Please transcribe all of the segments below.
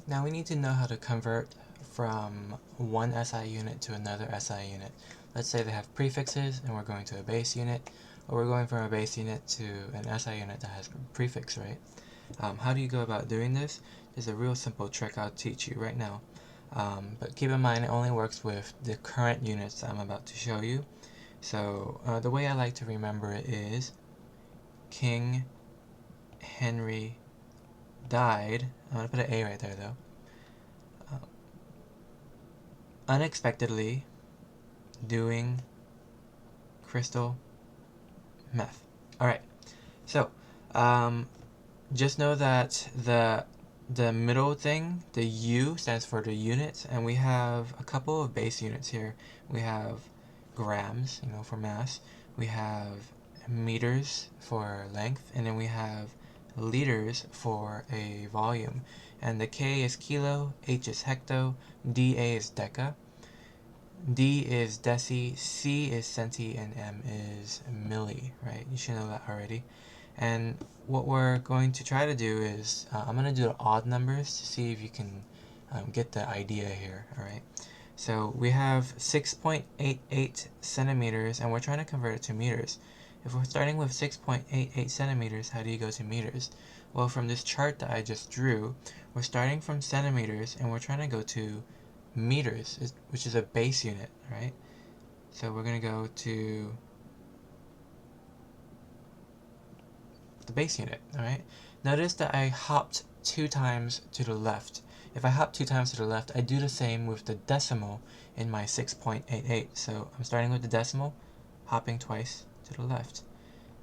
Now we need to know how to convert from one SI unit to another SI unit. Let's say they have prefixes and we're going to a base unit, or we're going from a base unit to an SI unit that has a prefix, right? How do you go about doing this? There's a real simple trick I'll teach you right now. But keep in mind it only works with the current units that I'm about to show you. So the way I like to remember it is King Henry died. I'm going to put an A right there though. Unexpectedly doing crystal meth. Alright, so just know that the middle thing, the U, stands for the units, and we have a couple of base units here. We have grams, for mass. We have meters for length, and then we have liters for a volume. And the K is kilo, H is hecto, DA is deca, D is deci, C is centi, and M is milli, right? You should know that already. And what we're going to try to do is, I'm going to do the odd numbers to see if you can get the idea here, alright? So we have 6.88 centimeters, and we're trying to convert it to meters. If we're starting with 6.88 centimeters, how do you go to meters? Well, from this chart that I just drew, we're starting from centimeters, and we're trying to go to meters, which is a base unit, right? So we're going to go to the base unit, alright? Notice that I hopped 2 times to the left. If I hop 2 times to the left, I do the same with the decimal in my 6.88. So I'm starting with the decimal, hopping twice to the left.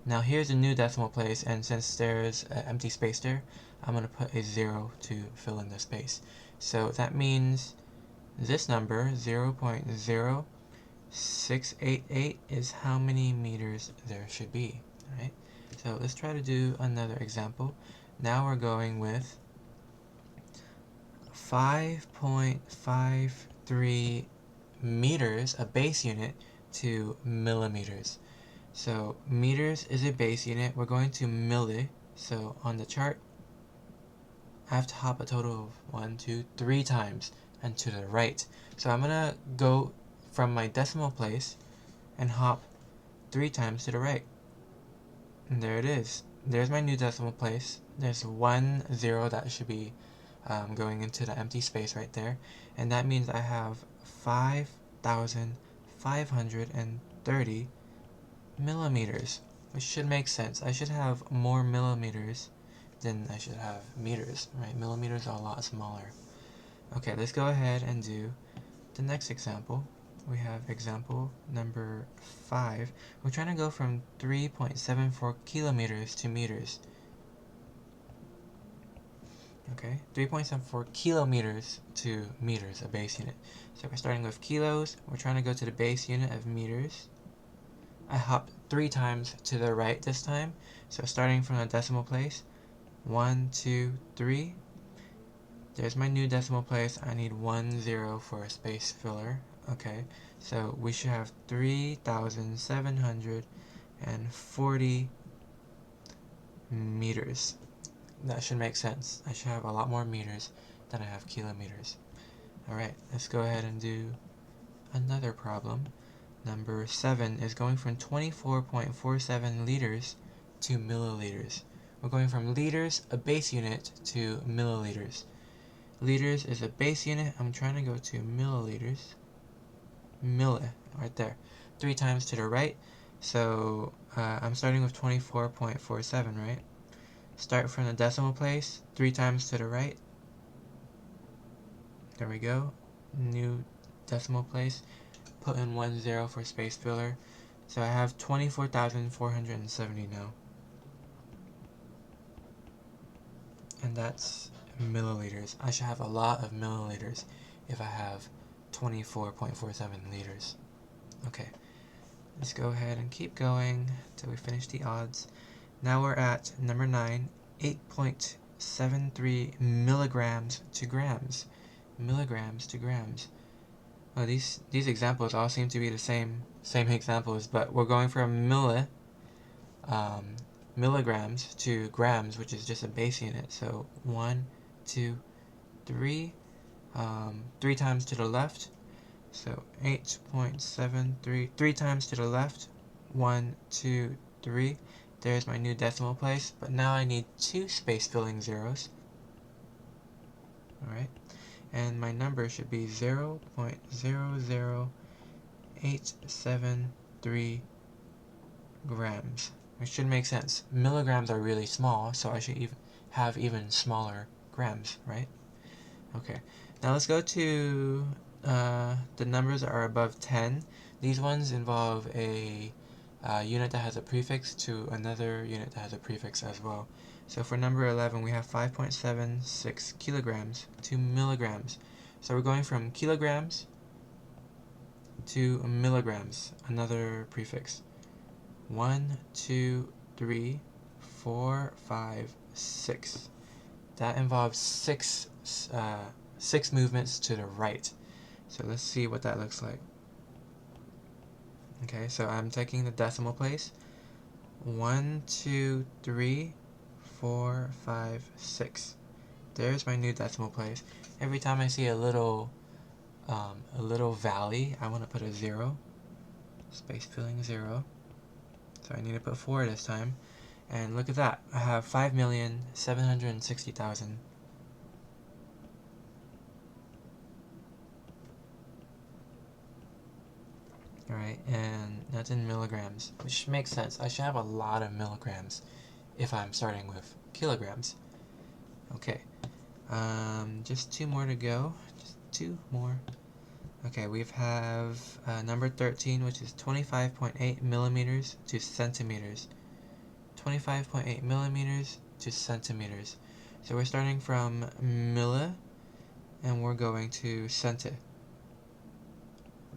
Now here's a new decimal place, and since there's an empty space there, I'm going to put a 0 to fill in the space. So that means this number, 0.0688, is how many meters there should be, right? So let's try to do another example. Now we're going with 5.53 meters, a base unit, to millimeters. So meters is a base unit. We're going to milli. So on the chart, I have to hop a total of 1, 2, 3 times and to the right. So I'm going to go from my decimal place and hop 3 times to the right. And there it is. There's my new decimal place. There's 1 0 that should be going into the empty space right there. And that means I have 5,530 millimeters, which should make sense. I should have more millimeters than I should have meters, right? Millimeters are a lot smaller. Okay, let's go ahead and do the next example. We have example number 5. We're trying to go from 3.74 kilometers to meters. Okay, 3.74 kilometers to meters, a base unit. So we're starting with kilos. We're trying to go to the base unit of meters. I hopped 3 times to the right this time. So starting from the decimal place, 1, 2, 3. There's my new decimal place. I need 1 0 for a space filler. Okay, so we should have 3,740 meters. That should make sense. I should have a lot more meters than I have kilometers. Alright, let's go ahead and do another problem. Number 7 is going from 24.47 liters to milliliters. We're going from liters, a base unit, to milliliters. Liters is a base unit. I'm trying to go to milliliters. Milli, right there. 3 times to the right. So I'm starting with 24.47, right? Start from the decimal place, 3 times to the right. There we go. New decimal place. Put in 1 0 for space filler. So I have 24,470 now. And that's milliliters. I should have a lot of milliliters if I have 24.47 liters. Okay, let's go ahead and keep going until we finish the odds. Now we're at number 9, 8.73 milligrams to grams. Milligrams to grams. Well, these examples all seem to be the same examples, but we're going from milligrams to grams, which is just a base unit. So 1, 2, 3, 3 times to the left, so 8.73, 3 times to the left, 1, 2, 3, there's my new decimal place, but now I need 2 space filling zeros, alright, and my number should be 0.00873 grams, which should make sense. Milligrams are really small, so I should have even smaller grams, right? Okay, now let's go to the numbers that are above 10. These ones involve a unit that has a prefix to another unit that has a prefix as well. So for number 11, we have 5.76 kilograms to milligrams. So we're going from kilograms to milligrams, another prefix. 1, 2, 3, 4, 5, 6. That involves six movements to the right. So let's see what that looks like. Okay, so I'm taking the decimal place. 1, 2, 3, 4, 5, 6. There's my new decimal place. Every time I see a little valley, I want to put a 0. Space filling 0. So I need to put 4 this time. And look at that. I have 5,760,000. Alright, and that's in milligrams, which makes sense. I should have a lot of milligrams if I'm starting with kilograms. Okay, just 2 more to go. Just 2 more. Okay, we have number 13, which is 25.8 millimeters to centimeters. 25.8 millimeters to centimeters. So we're starting from milli, and we're going to centi.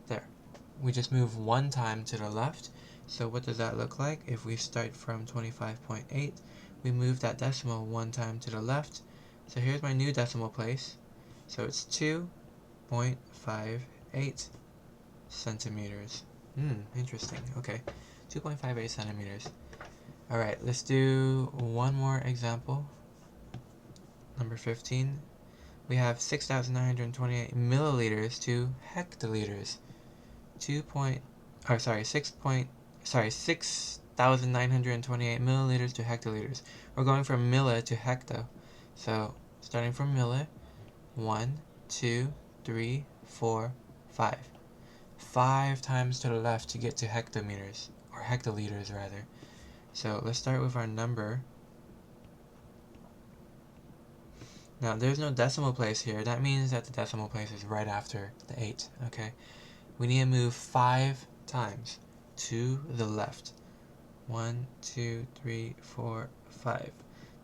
There. We just move 1 time to the left. So what does that look like? If we start from 25.8, we move that decimal 1 time to the left. So here's my new decimal place. So it's 2.58 centimeters. Interesting. Okay, 2.58 centimeters. Alright, let's do one more example. Number 15. We have 6,928 milliliters to hectoliters. 6,928 milliliters to hectoliters. We're going from milli to hecto. So, starting from milli, 1, 2, 3, 4, 5. 5 times to the left to get to hectometers, or hectoliters rather. So, let's start with our number. Now, there's no decimal place here. That means that the decimal place is right after the 8, okay? We need to move 5 times to the left. 1, 2, 3, 4, 5.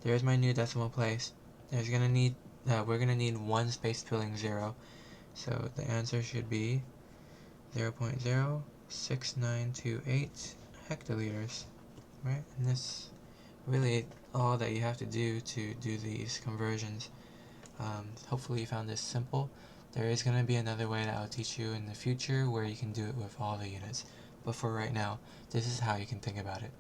There's my new decimal place. We're gonna need 1 space filling 0. So the answer should be 0.06928 hectoliters. Right? And that's really all that you have to do these conversions. Hopefully you found this simple. There is going to be another way that I'll teach you in the future where you can do it with all the units. But for right now, this is how you can think about it.